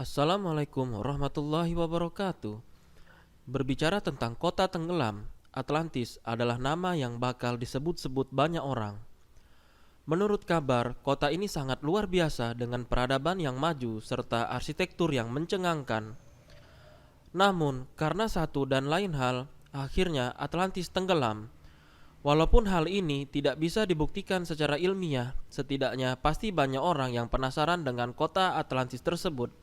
Assalamualaikum warahmatullahi wabarakatuh. Berbicara tentang kota tenggelam, Atlantis adalah nama yang bakal disebut-sebut banyak orang. Menurut kabar, kota ini sangat luar biasa dengan peradaban yang maju serta arsitektur yang mencengangkan. Namun, karena satu dan lain hal, akhirnya Atlantis tenggelam. Walaupun hal ini tidak bisa dibuktikan secara ilmiah, setidaknya pasti banyak orang yang penasaran dengan kota Atlantis tersebut.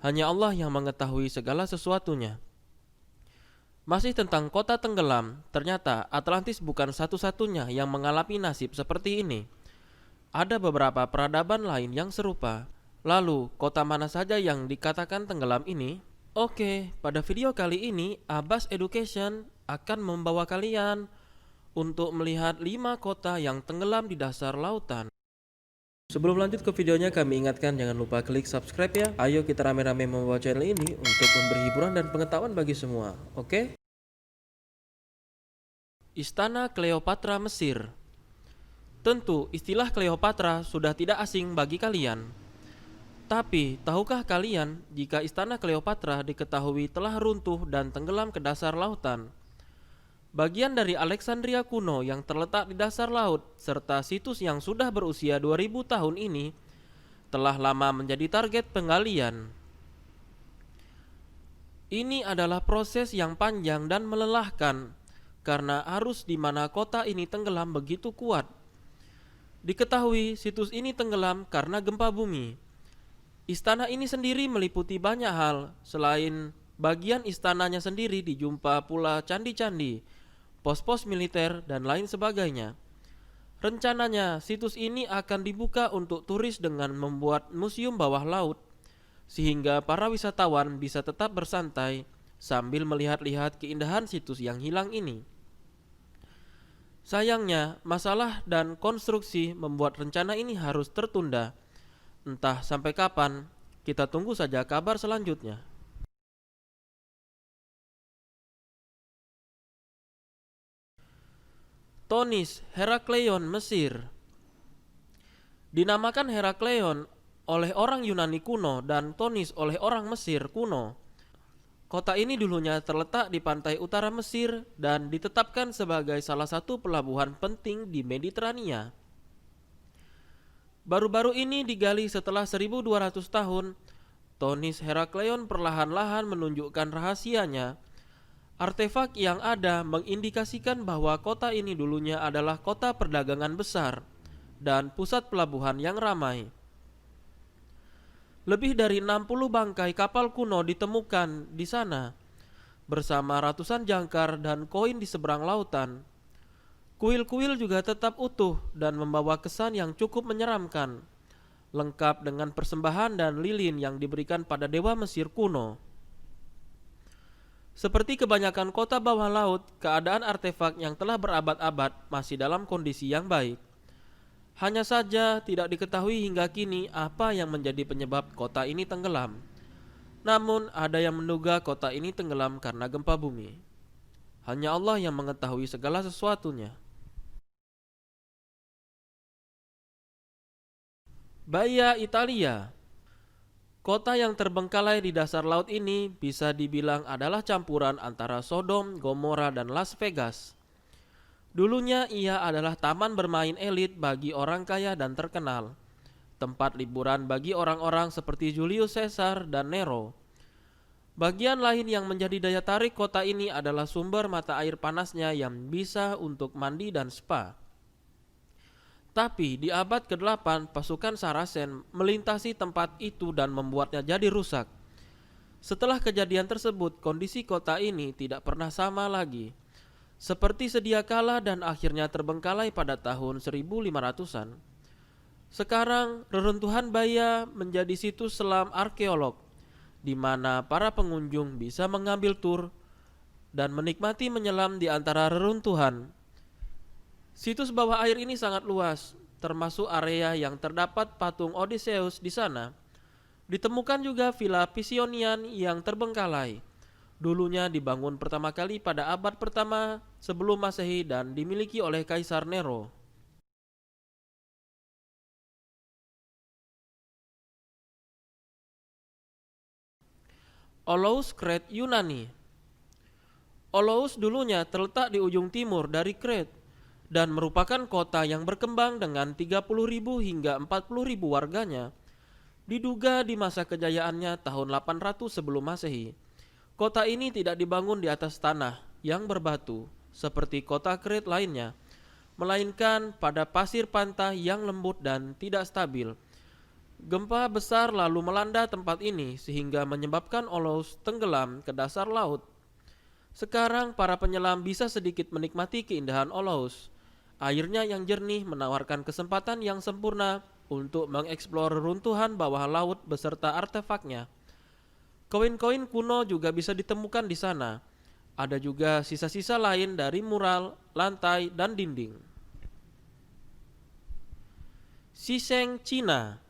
Hanya Allah yang mengetahui segala sesuatunya. Masih tentang kota tenggelam, ternyata Atlantis bukan satu-satunya yang mengalami nasib seperti ini. Ada beberapa peradaban lain yang serupa. Lalu, kota mana saja yang dikatakan tenggelam ini? Oke, pada video kali ini, Abbas Education akan membawa kalian untuk melihat 5 kota yang tenggelam di dasar lautan. Sebelum lanjut ke videonya, kami ingatkan jangan lupa klik subscribe ya. Ayo kita rame-rame membawa channel ini untuk memberi hiburan dan pengetahuan bagi semua. Oke? Istana Cleopatra Mesir. Tentu istilah Cleopatra sudah tidak asing bagi kalian. Tapi tahukah kalian jika Istana Cleopatra diketahui telah runtuh dan tenggelam ke dasar lautan? Bagian dari Alexandria kuno yang terletak di dasar laut serta situs yang sudah berusia 2000 tahun ini telah lama menjadi target penggalian. Ini adalah proses yang panjang dan melelahkan karena arus di mana kota ini tenggelam begitu kuat. Diketahui situs ini tenggelam karena gempa bumi. Istana ini sendiri meliputi banyak hal. Selain bagian istananya sendiri dijumpa pula candi-candi, pos-pos militer, dan lain sebagainya. Rencananya, situs ini akan dibuka untuk turis dengan membuat museum bawah laut, sehingga para wisatawan bisa tetap bersantai sambil melihat-lihat keindahan situs yang hilang ini. Sayangnya, masalah dan konstruksi membuat rencana ini harus tertunda. Entah sampai kapan, kita tunggu saja kabar selanjutnya. Tonis, Herakleion, Mesir. Dinamakan Herakleion oleh orang Yunani kuno dan Tonis oleh orang Mesir kuno. Kota ini dulunya terletak di pantai utara Mesir dan ditetapkan sebagai salah satu pelabuhan penting di Mediterania. Baru-baru ini digali setelah 1200 tahun, Tonis Herakleion perlahan-lahan menunjukkan rahasianya. Artefak yang ada mengindikasikan bahwa kota ini dulunya adalah kota perdagangan besar dan pusat pelabuhan yang ramai. Lebih dari 60 bangkai kapal kuno ditemukan di sana, bersama ratusan jangkar dan koin di seberang lautan. Kuil-kuil juga tetap utuh dan membawa kesan yang cukup menyeramkan, lengkap dengan persembahan dan lilin yang diberikan pada dewa Mesir kuno. Seperti kebanyakan kota bawah laut, keadaan artefak yang telah berabad-abad masih dalam kondisi yang baik. Hanya saja tidak diketahui hingga kini apa yang menjadi penyebab kota ini tenggelam. Namun ada yang menduga kota ini tenggelam karena gempa bumi. Hanya Allah yang mengetahui segala sesuatunya. Baia, Italia. Kota yang terbengkalai di dasar laut ini bisa dibilang adalah campuran antara Sodom, Gomora, dan Las Vegas. Dulunya ia adalah taman bermain elit bagi orang kaya dan terkenal, tempat liburan bagi orang-orang seperti Julius Caesar dan Nero. Bagian lain yang menjadi daya tarik kota ini adalah sumber mata air panasnya yang bisa untuk mandi dan spa. Tapi di abad ke-8 pasukan Saracen melintasi tempat itu dan membuatnya jadi rusak. Setelah kejadian tersebut, kondisi kota ini tidak pernah sama lagi, seperti sedia kala, dan akhirnya terbengkalai pada tahun 1500-an. Sekarang reruntuhan Baia menjadi situs selam arkeolog, di mana para pengunjung bisa mengambil tur dan menikmati menyelam di antara reruntuhan. Situs bawah air ini sangat luas, termasuk area yang terdapat patung Odysseus di sana. Ditemukan juga Villa Pisonian yang terbengkalai. Dulunya dibangun pertama kali pada abad pertama sebelum Masehi dan dimiliki oleh Kaisar Nero. Olous, Krete Yunani. Olous dulunya terletak di ujung timur dari Krete dan merupakan kota yang berkembang dengan 30.000 hingga 40.000 warganya. Diduga di masa kejayaannya tahun 800 sebelum Masehi. Kota ini tidak dibangun di atas tanah yang berbatu seperti kota Krete lainnya, melainkan pada pasir pantai yang lembut dan tidak stabil. Gempa besar lalu melanda tempat ini sehingga menyebabkan Olous tenggelam ke dasar laut. Sekarang para penyelam bisa sedikit menikmati keindahan Olous. Airnya yang jernih menawarkan kesempatan yang sempurna untuk mengeksplor reruntuhan bawah laut beserta artefaknya. Koin-koin kuno juga bisa ditemukan di sana. Ada juga sisa-sisa lain dari mural, lantai, dan dinding. Shisheng, Cina.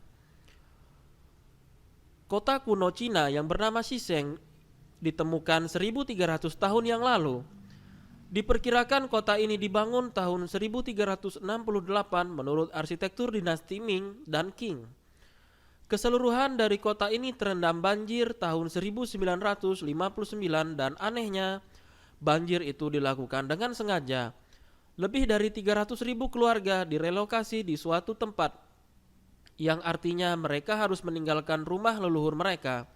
Kota kuno Cina yang bernama Shisheng ditemukan 1300 tahun yang lalu. Diperkirakan kota ini dibangun tahun 1368 menurut arsitektur dinasti Ming dan Qing. Keseluruhan dari kota ini terendam banjir tahun 1959 dan anehnya banjir itu dilakukan dengan sengaja. Lebih dari 300.000 keluarga direlokasi di suatu tempat, yang artinya mereka harus meninggalkan rumah leluhur mereka.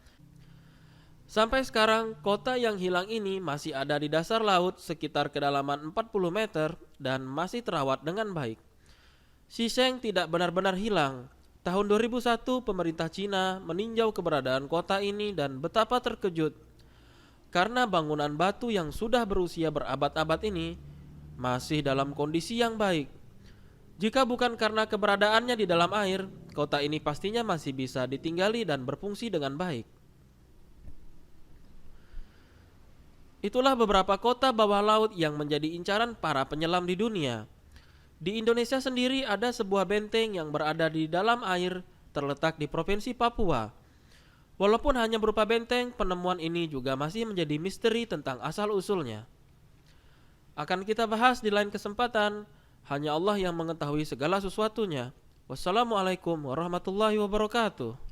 Sampai sekarang, kota yang hilang ini masih ada di dasar laut sekitar kedalaman 40 meter dan masih terawat dengan baik. Shisheng tidak benar-benar hilang. Tahun 2001, pemerintah Cina meninjau keberadaan kota ini dan betapa terkejut karena bangunan batu yang sudah berusia berabad-abad ini masih dalam kondisi yang baik. Jika bukan karena keberadaannya di dalam air, kota ini pastinya masih bisa ditinggali dan berfungsi dengan baik. Itulah beberapa kota bawah laut yang menjadi incaran para penyelam di dunia. Di Indonesia sendiri ada sebuah benteng yang berada di dalam air terletak di Provinsi Papua. Walaupun hanya berupa benteng, penemuan ini juga masih menjadi misteri tentang asal-usulnya. Akan kita bahas di lain kesempatan. Hanya Allah yang mengetahui segala sesuatunya. Wassalamualaikum warahmatullahi wabarakatuh.